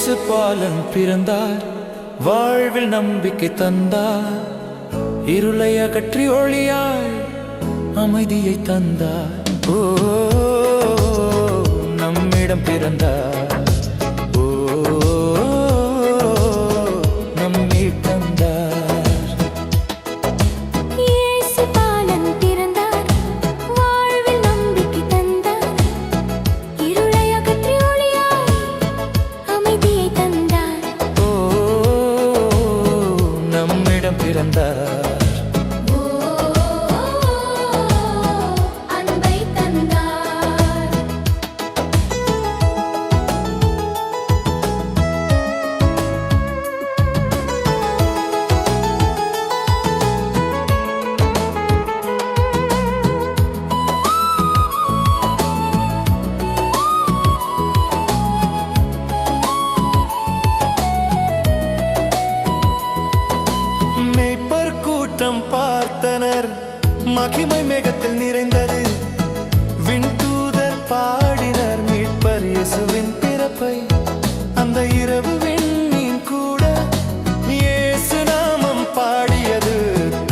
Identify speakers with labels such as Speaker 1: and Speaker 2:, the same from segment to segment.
Speaker 1: இயேசு பாலன் பிறந்தார், வாழ்வில் நம்பிக்கை தந்தார், இருளை அகற்றி ஒளியாய் அமைதியை தந்தார். ஓ, நம்மிடம் பிறந்தார், ஓ, நம்மை தந்தார்.
Speaker 2: இயேசு பாலன் பிறந்தார், வாழ்வில் நம்பிக்கை தந்தார், இருளை அகற்றி ஒளியாய் அமைதியை தந்தார்.
Speaker 1: ஓ, நம்மிடம் பிறந்தார். பார்த்தனர், மகிமை மேகத்தில் நிறைந்தது, விண்தூதர் பாடினர் மீட்பர் இயேசுவின் பிறப்பை. அந்த இரவு விண்மீன் கூட இயேசு நாமம் பாடியது,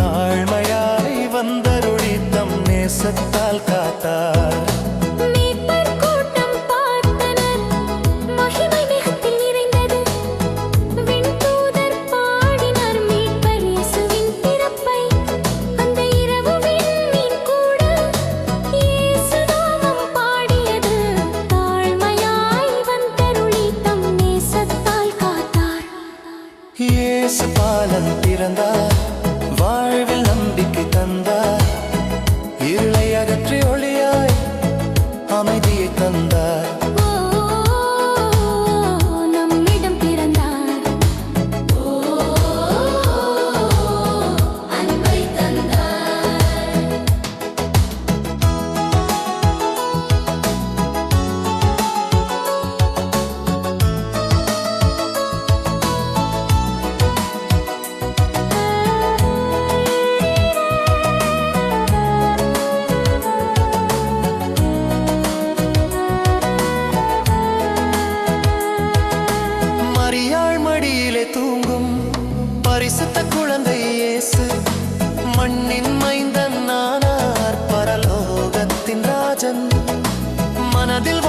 Speaker 1: தாழ்மையாய் வந்தருளி தம் நேசத்தால் காத்தார். இயேசு பாலன் பிறந்தார், வாழ்வில் நம்பிக்கை தந்தார், இருளை அகற்றி ஒளியாய் அமைதியை தந்தார்.
Speaker 2: நம்மிடம் பிறந்தார், அன்பை தந்தார்.
Speaker 1: தூங்கும் பரிசுத்த குழந்தை இயேசு, மண்ணின் மைந்தன் ஆனார், பரலோகத்தின் ராஜன் மனதில்